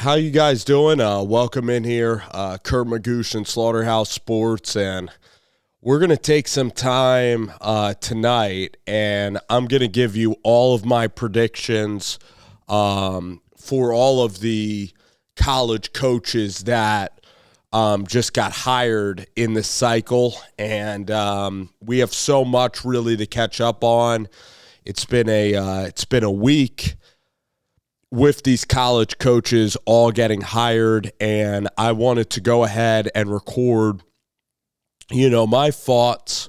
how you guys doing? Welcome in here, Kurt Magoosh and Slaughterhouse Sports, and we're going to take some time tonight, and I'm going to give you all of my predictions for all of the college coaches that just got hired in this cycle, and we have so much really to catch up on. It's been a week with these college coaches all getting hired, and I wanted to go ahead and record, my thoughts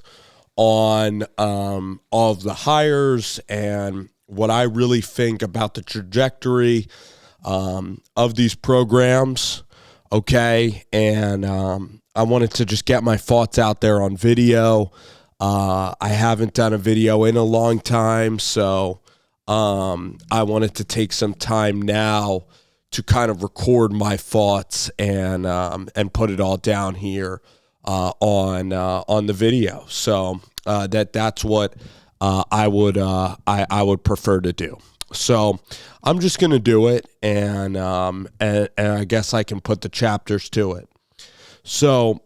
on all of the hires and what I really think about the trajectory of these programs, okay? And I wanted to just get my thoughts out there on video. I haven't done a video in a long time, so I wanted to take some time now to kind of record my thoughts and put it all down here on the video. So that's what I would prefer to do. So I'm just going to do it, and I guess I can put the chapters to it. So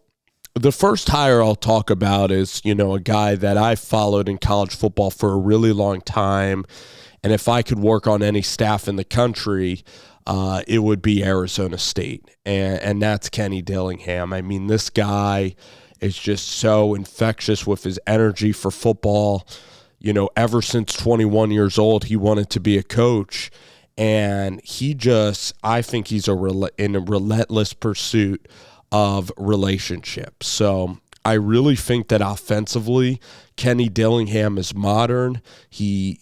the first hire I'll talk about is, a guy that I followed in college football for a really long time. And if I could work on any staff in the country, it would be Arizona State. And that's Kenny Dillingham. I mean, this guy is just so infectious with his energy for football. Ever since 21 years old, he wanted to be a coach. And I think he's in a relentless pursuit of relationships. So I really think that offensively, Kenny Dillingham is modern. He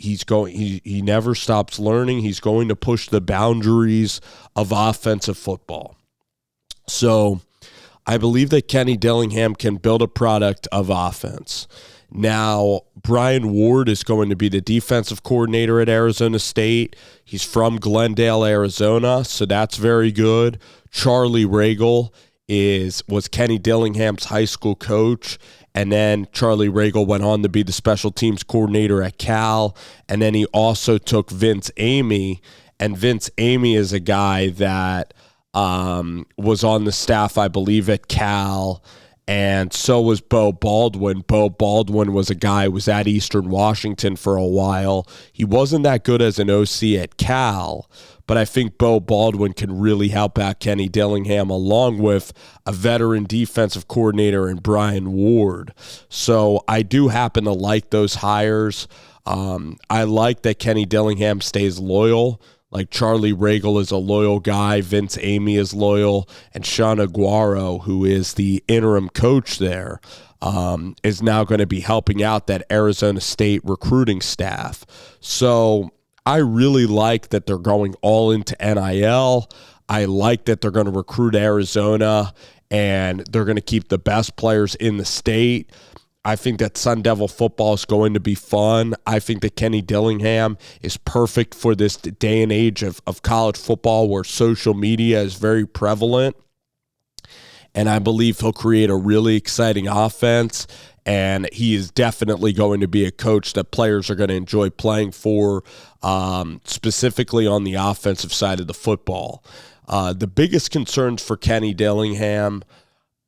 never stops learning. He's going to push the boundaries of offensive football. So I believe that Kenny Dillingham can build a product of offense. Now, Brian Ward is going to be the defensive coordinator at Arizona State. He's from Glendale, Arizona, so that's very good. Charlie Rhule was Kenny Dillingham's high school coach, and then Charlie Rhule went on to be the special teams coordinator at Cal, and then he also took Vince Amey, and Vince Amey is a guy that was on the staff, I believe, at Cal, and so was Bo Baldwin. Bo Baldwin was a guy who was at Eastern Washington for a while. He wasn't that good as an OC at Cal, but I think Bo Baldwin can really help out Kenny Dillingham along with a veteran defensive coordinator in Brian Ward. So I do happen to like those hires. I like that Kenny Dillingham stays loyal. Like Charlie Rhule is a loyal guy, Vince Amey is loyal, and Sean Aguero, who is the interim coach there, is now going to be helping out that Arizona State recruiting staff. So I really like that they're going all into NIL. I like that they're going to recruit Arizona, and they're going to keep the best players in the state. I think that Sun Devil football is going to be fun. I think that Kenny Dillingham is perfect for this day and age of college football where social media is very prevalent. And I believe he'll create a really exciting offense. And he is definitely going to be a coach that players are going to enjoy playing for, specifically on the offensive side of the football. The biggest concerns for Kenny Dillingham,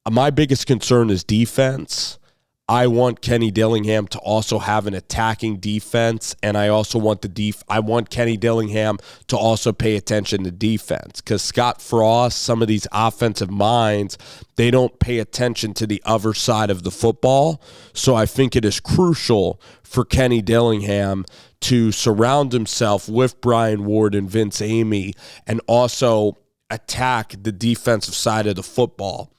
my biggest concern is defense. I want Kenny Dillingham to also have an attacking defense, and I also want I want Kenny Dillingham to also pay attention to defense, because Scott Frost, some of these offensive minds, they don't pay attention to the other side of the football. So I think it is crucial for Kenny Dillingham to surround himself with Brian Ward and Vince Amey and also attack the defensive side of the football.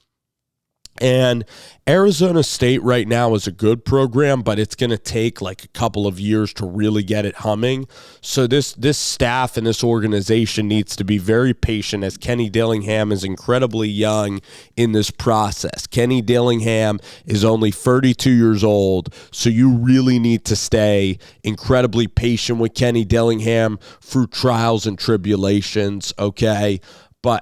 And Arizona State right now is a good program, but it's going to take like a couple of years to really get it humming. So this staff and this organization needs to be very patient, as Kenny Dillingham is incredibly young in this process. Kenny Dillingham is only 32 years old, so you really need to stay incredibly patient with Kenny Dillingham through trials and tribulations, okay?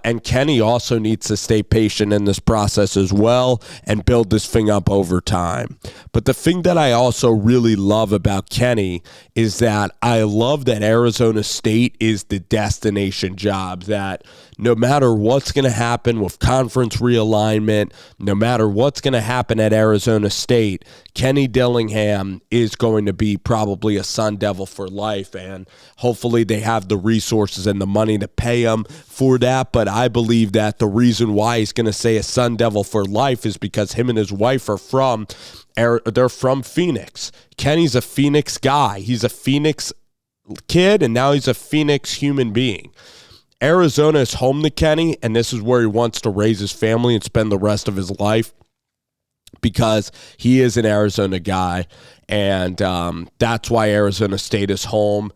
And Kenny also needs to stay patient in this process as well and build this thing up over time. But the thing that I also really love about Kenny is that I love that Arizona State is the destination job, that no matter what's going to happen with conference realignment, no matter what's going to happen at Arizona State, Kenny Dillingham is going to be probably a Sun Devil for life, and hopefully they have the resources and the money to pay him for that. But I believe that the reason why he's going to say a Sun Devil for life is because him and his wife are from Phoenix. Kenny's a Phoenix guy. He's a Phoenix kid, and now he's a Phoenix human being. Arizona is home to Kenny, and this is where he wants to raise his family and spend the rest of his life, because he is an Arizona guy, and that's why Arizona State is home.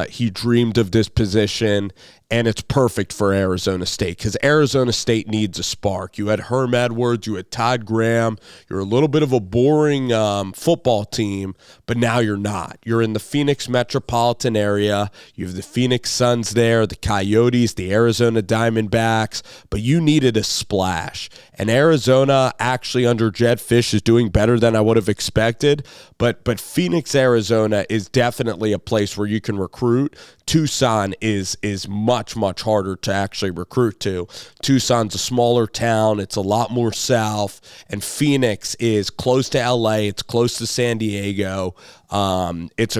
He dreamed of this position, and it's perfect for Arizona State because Arizona State needs a spark. You had Herm Edwards, you had Todd Graham. You're a little bit of a boring football team, but now you're not. You're in the Phoenix metropolitan area. You have the Phoenix Suns there, the Coyotes, the Arizona Diamondbacks, but you needed a splash. And Arizona, actually under Jed Fish, is doing better than I would have expected. But Phoenix, Arizona is definitely a place where you can recruit. Tucson is much, much harder to actually recruit to. Tucson's a smaller town. It's a lot more south. And Phoenix is close to LA. It's close to San Diego. It's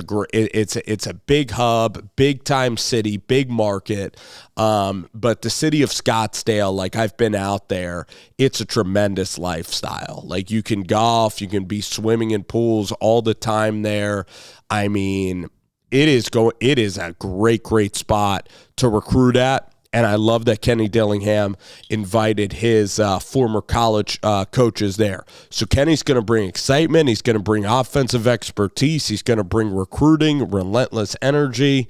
a big hub, big time city, big market. But the city of Scottsdale, like, I've been out there, it's a tremendous lifestyle. Like, you can golf, you can be swimming in pools all the time there. I mean, it is a great spot to recruit at. And I love that Kenny Dillingham invited his former college coaches there. So Kenny's going to bring excitement. He's going to bring offensive expertise. He's going to bring recruiting, relentless energy.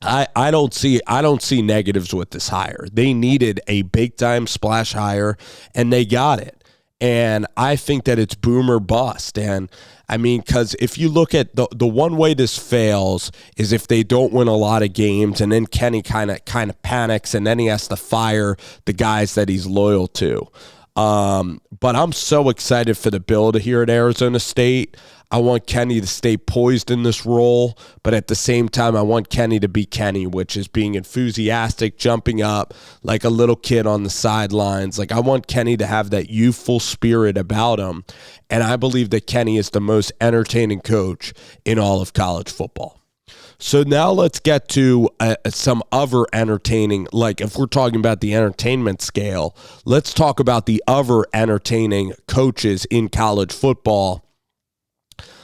I don't see negatives with this hire. They needed a big-time splash hire, and they got it. And I think that it's boom or bust. And I mean, because if you look at the one way this fails is if they don't win a lot of games, and then Kenny kind of panics, and then he has to fire the guys that he's loyal to. But I'm so excited for the build here at Arizona State. I want Kenny to stay poised in this role, but at the same time, I want Kenny to be Kenny, which is being enthusiastic, jumping up like a little kid on the sidelines. Like, I want Kenny to have that youthful spirit about him, and I believe that Kenny is the most entertaining coach in all of college football. So now let's get to some other entertaining, like if we're talking about the entertainment scale, let's talk about the other entertaining coaches in college football.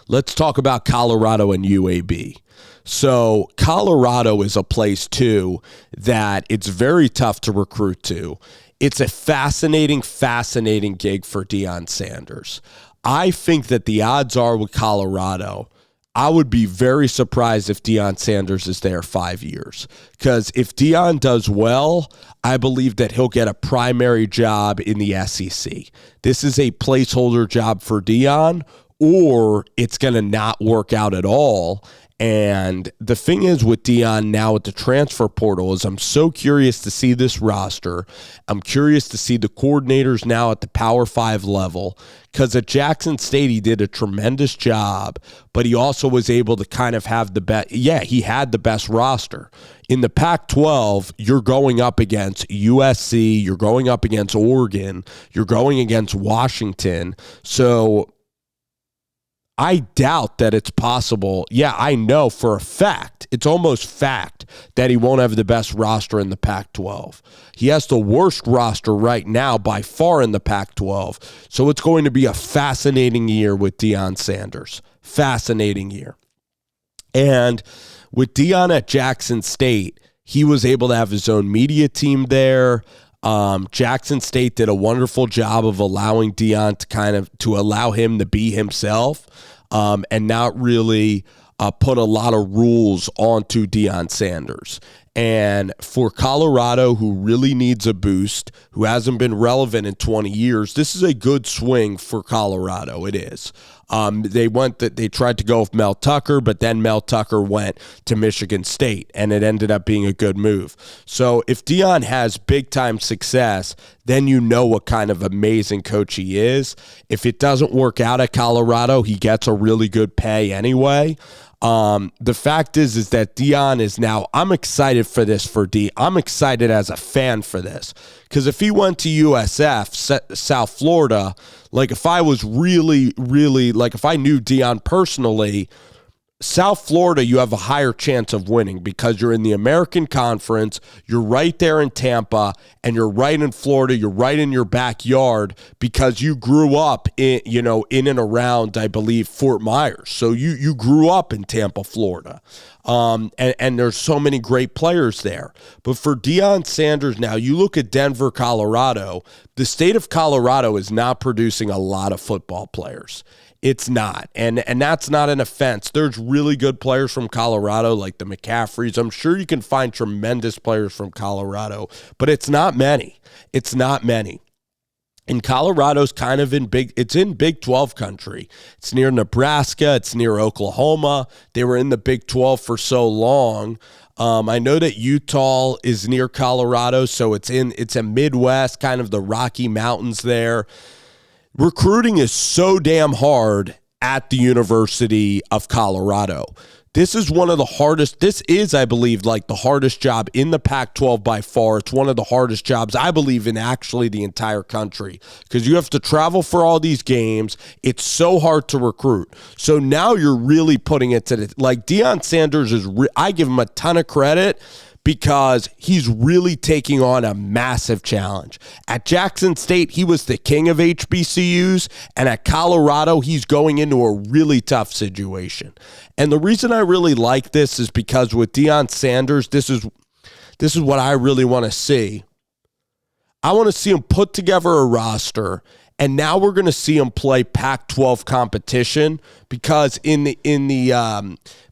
Let's talk about Colorado and UAB. So Colorado is a place, too, that it's very tough to recruit to. It's a fascinating gig for Deion Sanders. I think that the odds are with Colorado, I would be very surprised if Deion Sanders is there 5 years. Because if Deion does well, I believe that he'll get a primary job in the SEC. This is a placeholder job for Deion, or it's going to not work out at all. And the thing is with Deion now at the transfer portal is I'm so curious to see this roster. I'm curious to see the coordinators now at the Power 5 level, because at Jackson State he did a tremendous job, but he also was able to kind of have the best. Yeah, he had the best roster. In the Pac-12, you're going up against USC, you're going up against Oregon, you're going against Washington. So I doubt that it's possible. Yeah, I know for a fact, it's almost fact, that he won't have the best roster in the Pac-12. He has the worst roster right now by far in the Pac-12. So it's going to be a fascinating year with Deion Sanders. Fascinating year. And with Deion at Jackson State, he was able to have his own media team there. Jackson State did a wonderful job of allowing Deion to allow him to be himself, and not really put a lot of rules onto Deion Sanders. And for Colorado, who really needs a boost, who hasn't been relevant in 20 years, this is a good swing for Colorado. It is. They tried to go with Mel Tucker, but then Mel Tucker went to Michigan State, and it ended up being a good move. So if Deion has big-time success, then you know what kind of amazing coach he is. If it doesn't work out at Colorado, he gets a really good pay anyway. The fact is that Deion is now, I'm excited for this for D. I'm excited as a fan for this, because if he went to USF, South Florida, like if I was really, like if I knew Deion personally, South Florida, you have a higher chance of winning because you're in the American Conference, you're right there in Tampa, and you're right in Florida, you're right in your backyard because you grew up in and around, I believe, Fort Myers. So you grew up in Tampa, Florida. And there's so many great players there. But for Deion Sanders now, you look at Denver, Colorado, the state of Colorado is not producing a lot of football players. It's not. And that's not an offense. There's really good players from Colorado, like the McCaffreys. I'm sure you can find tremendous players from Colorado, but it's not many. It's not many. And Colorado's kind of in Big 12 country. It's near Nebraska. It's near Oklahoma. They were in the Big 12 for so long. I know that Utah is near Colorado, so it's a Midwest, kind of the Rocky Mountains there. Recruiting is so damn hard at the University of Colorado. This is one of the hardest. This is, I believe, like the hardest job in the Pac-12 by far. It's one of the hardest jobs, I believe, in actually the entire country, because you have to travel for all these games. It's so hard to recruit. So now you're really putting it to the, like Deion Sanders I give him a ton of credit, because he's really taking on a massive challenge. At Jackson State, he was the king of HBCUs, and at Colorado, he's going into a really tough situation. And the reason I really like this is because with Deion Sanders, this is what I really want to see. I want to see him put together a roster, and now we're going to see him play Pac-12 competition, because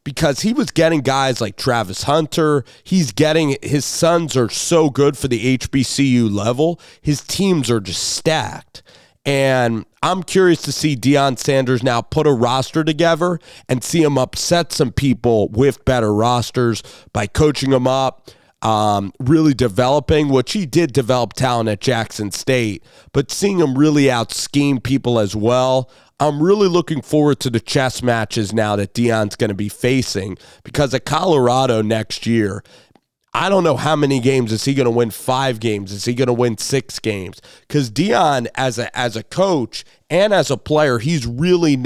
because he was getting guys like Travis Hunter. His sons are so good for the HBCU level. His teams are just stacked. And I'm curious to see Deion Sanders now put a roster together and see him upset some people with better rosters by coaching them up, really developing, which he did develop talent at Jackson State, but seeing him really out-scheme people as well. I'm really looking forward to the chess matches now that Deion's going to be facing, because at Colorado next year, I don't know how many games. Is he going to win 5 games? Is he going to win 6 games? Because Deion, as a coach and as a player, he's really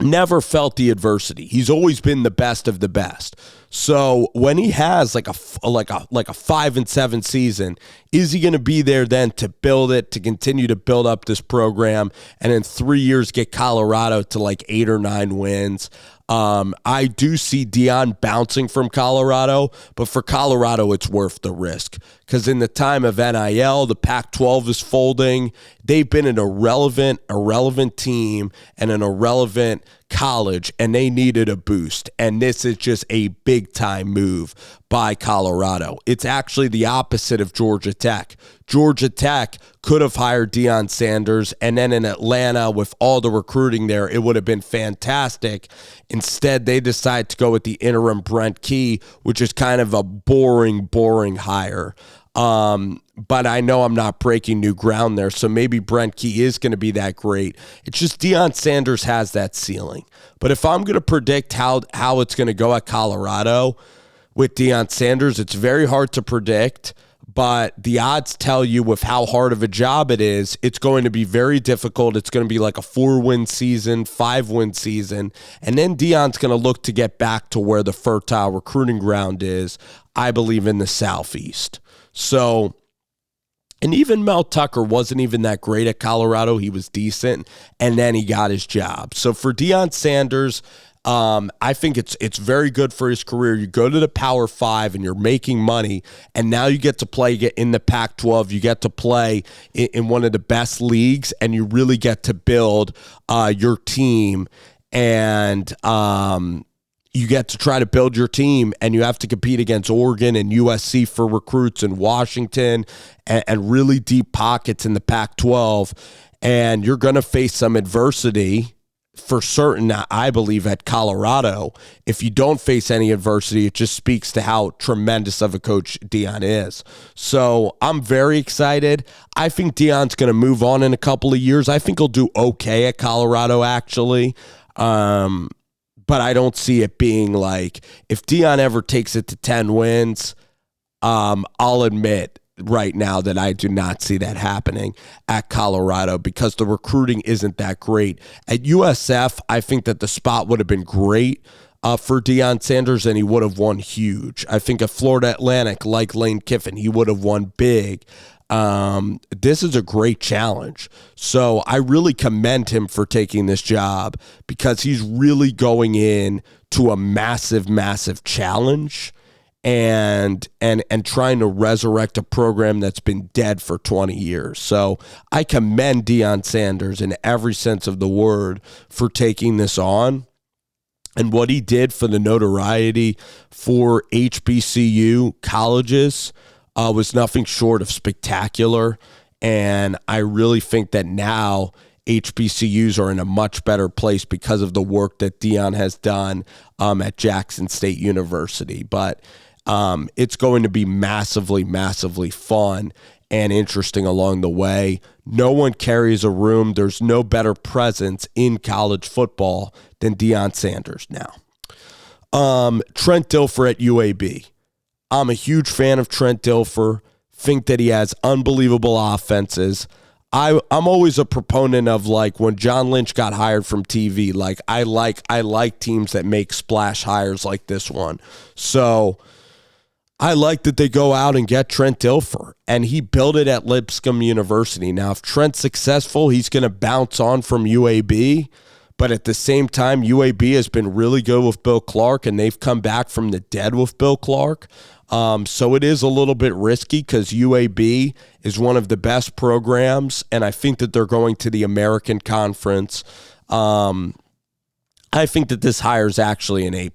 never felt the adversity. He's always been the best of the best. So when he has like a 5-7 season, is he going to be there then to build it, to continue to build up this program, and in 3 years get Colorado to like 8 or 9 wins? I do see Deion bouncing from Colorado, but for Colorado, it's worth the risk, because in the time of NIL, the Pac-12 is folding. They've been an irrelevant team and an irrelevant college, and they needed a boost. And this is just a big-time move by Colorado. It's actually the opposite of Georgia Tech. Georgia Tech could have hired Deion Sanders, and then in Atlanta, with all the recruiting there, it would have been fantastic. Instead, they decide to go with the interim Brent Key, which is kind of a boring hire. But I know I'm not breaking new ground there, so maybe Brent Key is going to be that great. It's just Deion Sanders has that ceiling. But if I'm going to predict how it's going to go at Colorado with Deion Sanders, it's very hard to predict. But the odds tell you, with how hard of a job it is, it's going to be very difficult. It's going to be like a 4-win season, 5-win season. And then Deion's going to look to get back to where the fertile recruiting ground is, I believe, in the Southeast. So, and even Mel Tucker wasn't even that great at Colorado. He was decent, and then he got his job. So for Deion Sanders, I think it's very good for his career. You go to the Power 5 and you're making money, and now you get to play in the Pac-12. You get to play in one of the best leagues, and you really get to build your team, and you get to try to build your team, and you have to compete against Oregon and USC for recruits, and Washington, and really deep pockets in the Pac-12, and you're going to face some adversity. for certain, I believe, at Colorado, if you don't face any adversity, it just speaks to how tremendous of a coach Deion is. So I'm very excited. I think Deion's going to move on in a couple of years. I think he'll do okay at Colorado, actually. But I don't see it being like, if Deion ever takes it to 10 wins, I'll admit right now that I do not see that happening at Colorado because the recruiting isn't that great. At USF, I think that the spot would have been great for Deion Sanders, and he would have won huge. I think at Florida Atlantic, like Lane Kiffin, he would have won big. This is a great challenge. So I really commend him for taking this job because he's really going in to a massive, massive challenge and trying to resurrect a program that's been dead for 20 years. So I commend Deion Sanders in every sense of the word for taking this on. And what he did for the notoriety for HBCU colleges was nothing short of spectacular. And I really think that now HBCUs are in a much better place because of the work that Deion has done at Jackson State University. But it's going to be massively, massively fun and interesting along the way. No one carries a room. There's no better presence in college football than Deion Sanders now. Trent Dilfer at UAB. I'm a huge fan of Trent Dilfer. Think that he has unbelievable offenses. I'm always a proponent of, like, when John Lynch got hired from TV, like I like teams that make splash hires like this one. So I like that they go out and get Trent Dilfer, and he built it at Lipscomb University. Now, if Trent's successful, he's going to bounce on from UAB, but at the same time, UAB has been really good with Bill Clark, and they've come back from the dead with Bill Clark. So it is a little bit risky because UAB is one of the best programs, and I think that they're going to the American Conference. I think that this hire is actually an A+.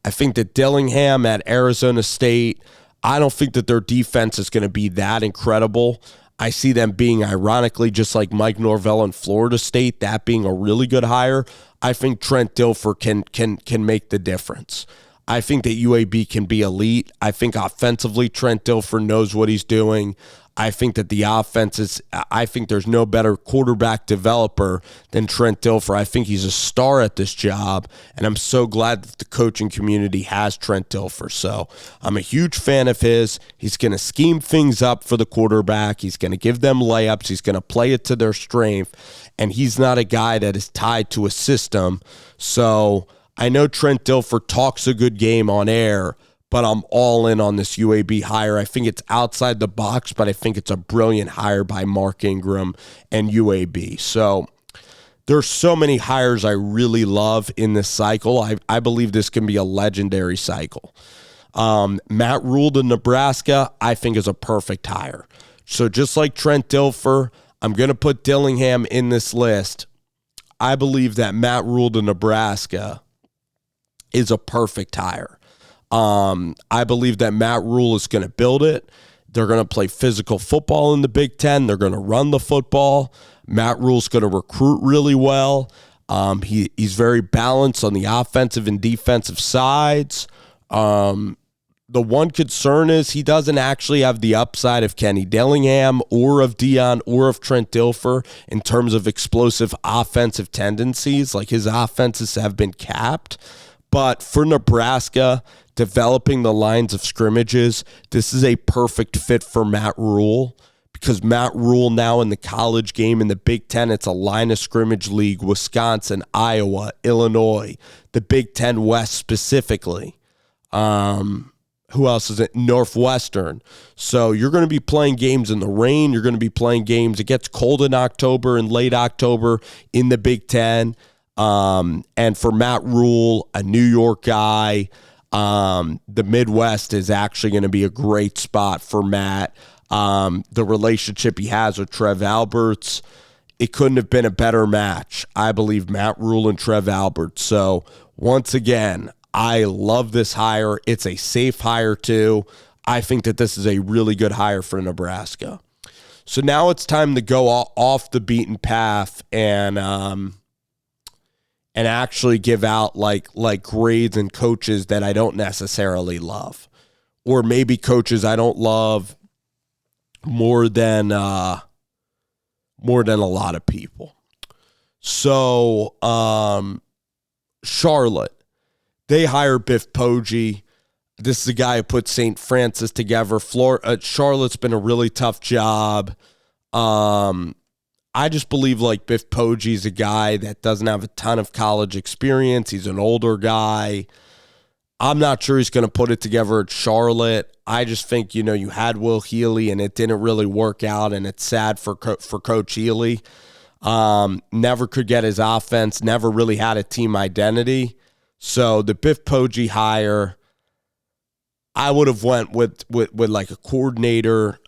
I think that Dillingham at Arizona State, I don't think that their defense is going to be that incredible. I see them being, ironically, just like Mike Norvell in Florida State, that being a really good hire. I think Trent Dilfer can make the difference. I think that UAB can be elite. I think offensively, Trent Dilfer knows what he's doing. I think that the offense is, I think there's no better quarterback developer than Trent Dilfer. I think he's a star at this job, and I'm so glad that the coaching community has Trent Dilfer. So I'm a huge fan of his. He's going to scheme things up for the quarterback. He's going to give them layups. He's going to play it to their strength, and he's not a guy that is tied to a system. So I know Trent Dilfer talks a good game on air, but I'm all in on this UAB hire. I think it's outside the box, but I think it's a brilliant hire by Mark Ingram and UAB. So there's so many hires I really love in this cycle. I believe this can be a legendary cycle. Matt Rhule to Nebraska, I think, is a perfect hire. So just like Trent Dilfer, I'm going to put Dillingham in this list. I believe that Matt Rhule to Nebraska is a perfect hire. I believe that Matt Rhule is going to build it. They're going to play physical football in the Big Ten. They're going to run the football. Matt Rhule's going to recruit really well. He's very balanced on the offensive and defensive sides. The one concern is he doesn't actually have the upside of Kenny Dillingham or of Deion or of Trent Dilfer in terms of explosive offensive tendencies. Like, his offenses have been capped. But for Nebraska, developing the lines of scrimmages, this is a perfect fit for Matt Rhule, because Matt Rhule now in the college game in the Big Ten, it's a line of scrimmage league, Wisconsin, Iowa, Illinois, the Big Ten West specifically. Who else is it? Northwestern. So you're going to be playing games in the rain. You're going to be playing games. It gets cold in October and late October in the Big Ten. And for Matt Rhule, a New York guy, the Midwest is actually going to be a great spot for Matt. The relationship he has with Trev Alberts, it couldn't have been a better match. I believe Matt Rhule and Trev Alberts. So once again, I love this hire. It's a safe hire too. I think that this is a really good hire for Nebraska. So now it's time to go off the beaten path and and actually give out like grades and coaches that I don't necessarily love, or maybe coaches I don't love more than a lot of people. So Charlotte, they hire Biff Poggi. This is a guy who put St. Francis together. Charlotte's been a really tough job. I just believe like Biff Poggi's a guy that doesn't have a ton of college experience. He's an older guy. I'm not sure he's going to put it together at Charlotte. I just think, you had Will Healy and it didn't really work out, and it's sad for Coach Healy. Never could get his offense, never really had a team identity. So the Biff Poggi hire, I would have went with like a coordinator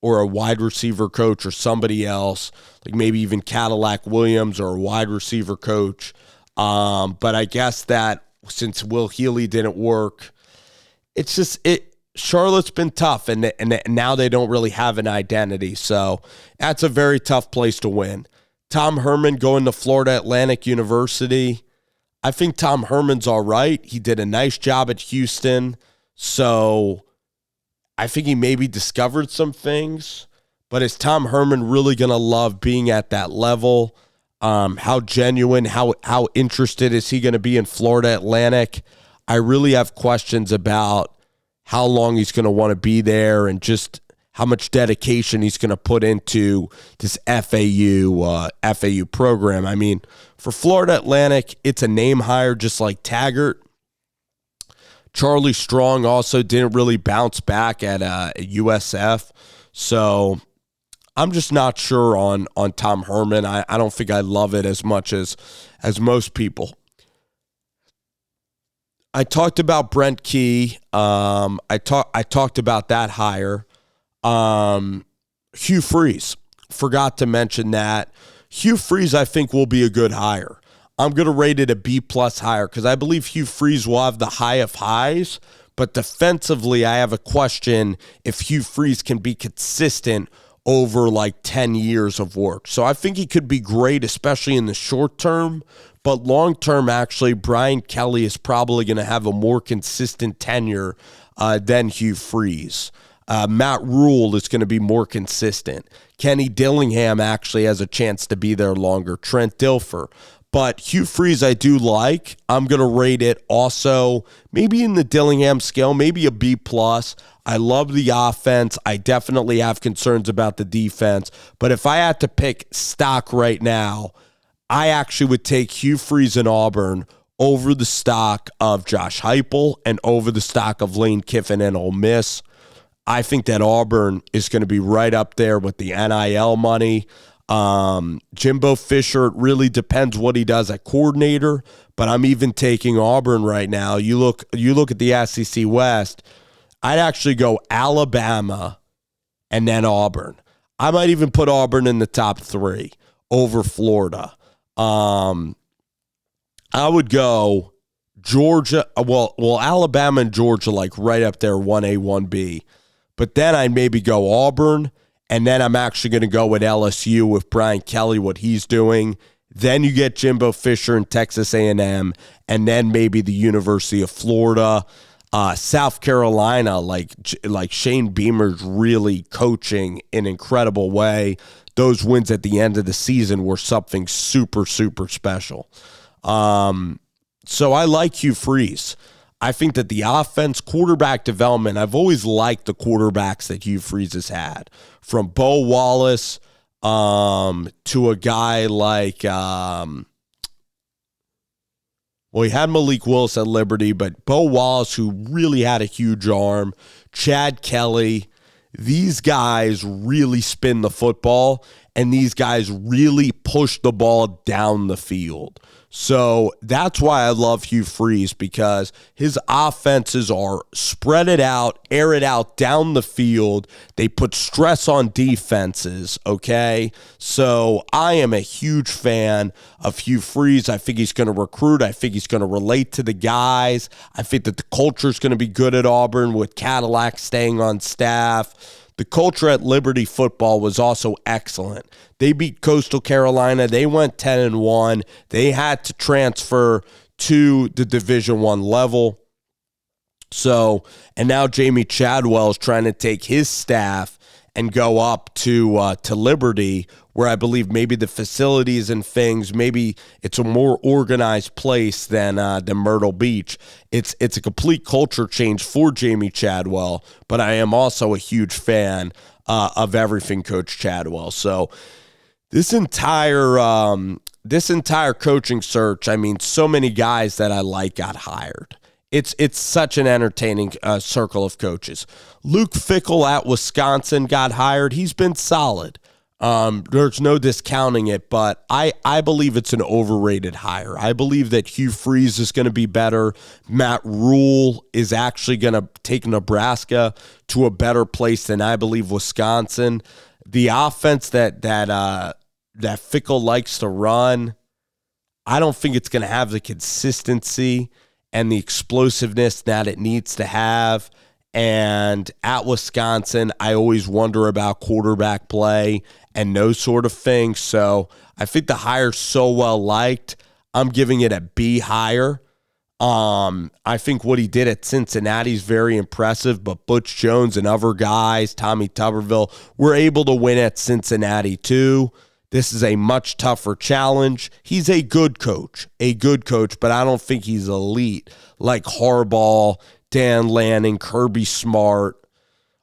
or a wide receiver coach or somebody else, like maybe even Cadillac Williams or a wide receiver coach. But I guess that since Will Healy didn't work, it's just Charlotte's been tough, and now they don't really have an identity. So that's a very tough place to win. Tom Herman going to Florida Atlantic University. I think Tom Herman's all right. He did a nice job at Houston. So I think he maybe discovered some things. But is Tom Herman really going to love being at that level? How genuine, how interested is he going to be in Florida Atlantic? I really have questions about how long he's going to want to be there and just how much dedication he's going to put into this FAU program. I mean, for Florida Atlantic, it's a name hire just like Taggart. Charlie Strong also didn't really bounce back at USF. So I'm just not sure on Tom Herman. I don't think I love it as much as most people. I talked about Brent Key. I talked about that hire. Hugh Freeze. Forgot to mention that. Hugh Freeze, I think, will be a good hire. I'm going to rate it a B+ hire because I believe Hugh Freeze will have the high of highs, but defensively, I have a question if Hugh Freeze can be consistent over like 10 years of work. So I think he could be great, especially in the short term, but long term, actually, Brian Kelly is probably going to have a more consistent tenure than Hugh Freeze. Matt Rhule is going to be more consistent. Kenny Dillingham actually has a chance to be there longer. Trent Dilfer. But Hugh Freeze I do like. I'm going to rate it also maybe in the Dillingham scale, maybe a B+. I love the offense. I definitely have concerns about the defense. But if I had to pick stock right now, I actually would take Hugh Freeze in Auburn over the stock of Josh Heupel and over the stock of Lane Kiffin and Ole Miss. I think that Auburn is going to be right up there with the NIL money. Jimbo Fisher, it really depends what he does at coordinator, but I'm even taking Auburn right now. You look at the SEC West, I'd actually go Alabama and then Auburn. I might even put Auburn in the top 3 over Florida. I would go Georgia, well, Alabama and Georgia like right up there, 1A, 1B. But then I'd maybe go Auburn, and then I'm actually going to go with LSU with Brian Kelly, what he's doing. Then you get Jimbo Fisher and Texas A&M, and then maybe the University of Florida. South Carolina, like Shane Beamer's really coaching in an incredible way. Those wins at the end of the season were something super, super special. So I like Hugh Freeze. I think that the offense, quarterback development, I've always liked the quarterbacks that Hugh Freeze has had. From Bo Wallace to a guy like, he had Malik Willis at Liberty, but Bo Wallace, who really had a huge arm, Chad Kelly, these guys really spin the football, and these guys really push the ball down the field. So that's why I love Hugh Freeze, because his offenses are spread it out, air it out down the field. They put stress on defenses, okay? So I am a huge fan of Hugh Freeze. I think he's going to recruit. I think he's going to relate to the guys. I think that the culture is going to be good at Auburn with Cadillac staying on staff. the culture at Liberty football was also excellent. They beat Coastal Carolina. They went 10-1. They had to transfer to the Division I level. So, and now Jamey Chadwell is trying to take his staff and go up to Liberty, where I believe maybe the facilities and things, maybe it's a more organized place than Myrtle Beach. It's a complete culture change for Jamey Chadwell, but I am also a huge fan of everything Coach Chadwell. So this entire coaching search, I mean, so many guys that I like got hired. It's such an entertaining circle of coaches. Luke Fickell at Wisconsin got hired. He's been solid. There's no discounting it, but I believe it's an overrated hire. I believe that Hugh Freeze is going to be better. Matt Rhule is actually going to take Nebraska to a better place than I believe Wisconsin. The offense that Fickell likes to run, I don't think it's going to have the consistency and the explosiveness that it needs to have. And at Wisconsin, I always wonder about quarterback play and those sort of things. So I think the hire's so well liked. I'm giving it a B higher. I think what he did at Cincinnati is very impressive, but Butch Jones and other guys, Tommy Tuberville, were able to win at Cincinnati too. This is a much tougher challenge. He's a good coach, but I don't think he's elite like Harbaugh, Dan Lanning, Kirby Smart.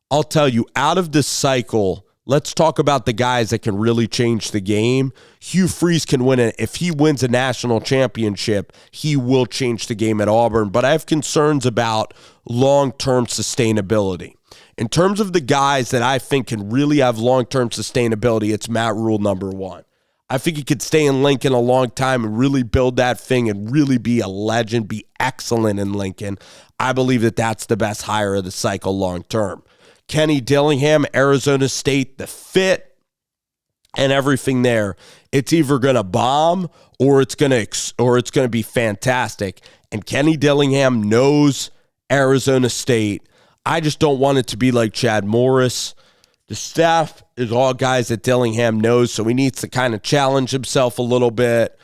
I'll tell you, out of this cycle, let's talk about the guys that can really change the game. Hugh Freeze can win it. If he wins a national championship, he will change the game at Auburn. But I have concerns about long-term sustainability. In terms of the guys that I think can really have long-term sustainability, it's Matt Rhule, number one. I think he could stay in Lincoln a long time and really build that thing and really be a legend, be excellent in Lincoln. I believe that that's the best hire of the cycle long-term. Kenny Dillingham, Arizona State, the fit and everything there. It's either going to bomb or it's going to be fantastic. And Kenny Dillingham knows Arizona State. I just don't want it to be like Chad Morris. The staff is all guys that Dillingham knows, so he needs to kind of challenge himself a little bit.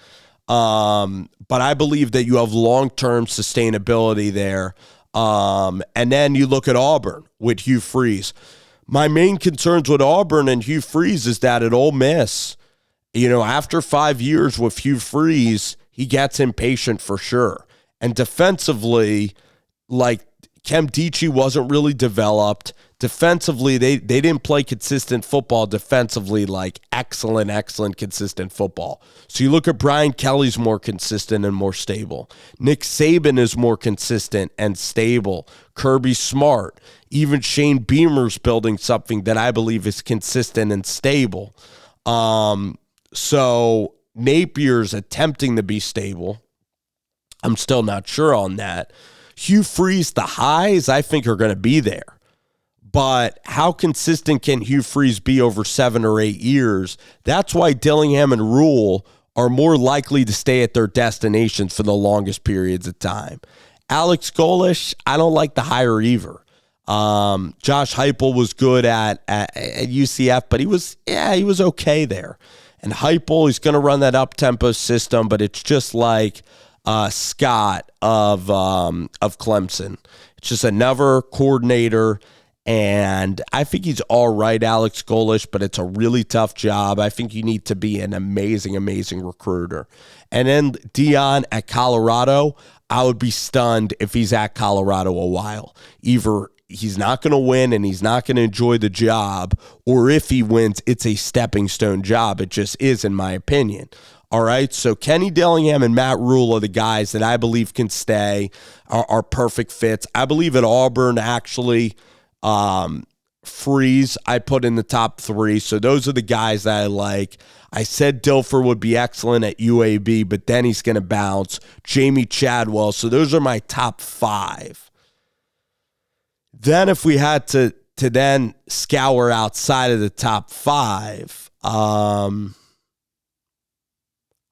But I believe that you have long-term sustainability there. And then you look at Auburn with Hugh Freeze. My main concerns with Auburn and Hugh Freeze is that at Ole Miss, after 5 years with Hugh Freeze, he gets impatient for sure. And defensively, like Kem Dichie wasn't really developed. Defensively, they didn't play consistent football defensively, like excellent, consistent football. So you look at Brian Kelly's more consistent and more stable. Nick Saban is more consistent and stable. Kirby Smart. Even Shane Beamer's building something that I believe is consistent and stable. So Napier's attempting to be stable. I'm still not sure on that. Hugh Freeze, the highs, I think, are going to be there. But how consistent can Hugh Freeze be over 7 or 8 years? That's why Dillingham and Rhule are more likely to stay at their destinations for the longest periods of time. Alex Golesh, I don't like the hire either. Josh Heupel was good at UCF, but he was okay there. And Heupel, he's going to run that up-tempo system, but it's just like Scott of Clemson. It's just another coordinator, and I think he's all right, Alex Golesh, but it's a really tough job. I think you need to be an amazing recruiter. And then Deion at Colorado, I would be stunned if he's at Colorado a while. Either he's not going to win and he's not going to enjoy the job, or if he wins, it's a stepping stone job. It just is, in my opinion. All right, so Kenny Dillingham and Matt Rhule are the guys that I believe can stay, are perfect fits. I believe at Auburn, actually, Freeze, I put in the top 3. So those are the guys that I like. I said Dilfer would be excellent at UAB, but then he's going to bounce. Jamey Chadwell. So those are my top 5. Then if we had to then scour outside of the top 5,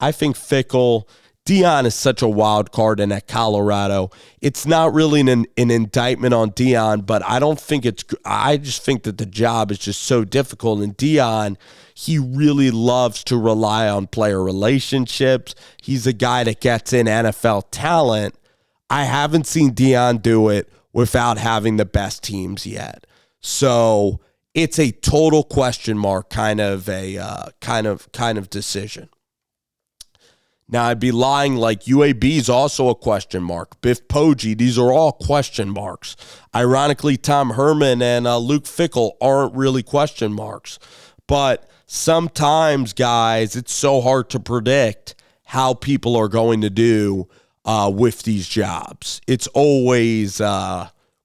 I think Fickell, Deion is such a wild card in at Colorado. It's not really an indictment on Deion, but I just think that the job is just so difficult. And Deion, he really loves to rely on player relationships. He's a guy that gets in NFL talent. I haven't seen Deion do it without having the best teams yet. So it's a total question mark kind of decision. Now, I'd be lying like UAB is also a question mark. Biff Poggi, these are all question marks. Ironically, Tom Herman and Luke Fickell aren't really question marks. But sometimes, guys, it's so hard to predict how people are going to do with these jobs. It's always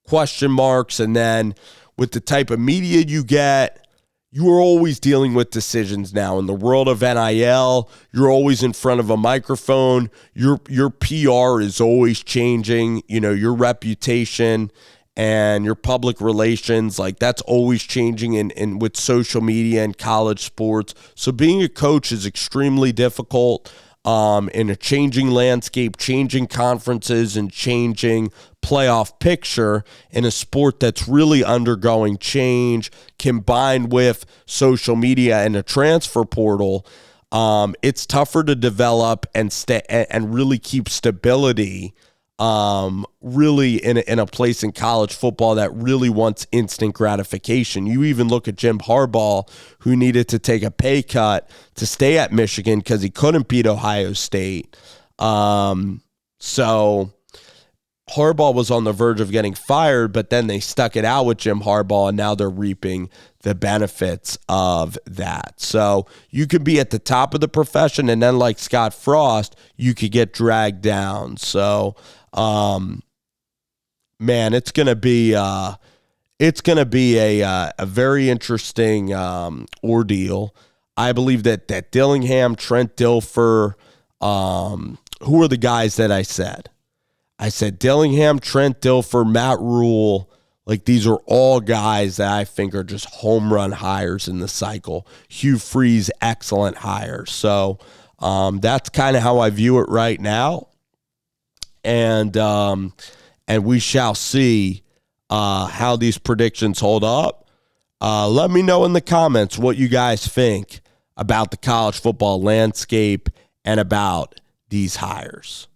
question marks. And then with the type of media you get, you are always dealing with decisions now. In the world of NIL, you're always in front of a microphone. Your PR is always changing. You know, your reputation and your public relations, like that's always changing in with social media and college sports. So being a coach is extremely difficult in a changing landscape, changing conferences, and changing playoff picture in a sport that's really undergoing change, combined with social media and a transfer portal. It's tougher to develop and really keep stability really in a place in college football that really wants instant gratification. You even look at Jim Harbaugh, who needed to take a pay cut to stay at Michigan because he couldn't beat Ohio State. So Harbaugh was on the verge of getting fired, but then they stuck it out with Jim Harbaugh, and now they're reaping the benefits of that. So you could be at the top of the profession, and then like Scott Frost, you could get dragged down. So, man, it's gonna be a very interesting ordeal. I believe that Dillingham, Trent Dilfer, who are the guys that I said? I said Dillingham, Trent Dilfer, Matt Rhule. Like, these are all guys that I think are just home run hires in the cycle. Hugh Freeze, excellent hires. So that's kind of how I view it right now. And we shall see how these predictions hold up. Let me know in the comments what you guys think about the college football landscape and about these hires.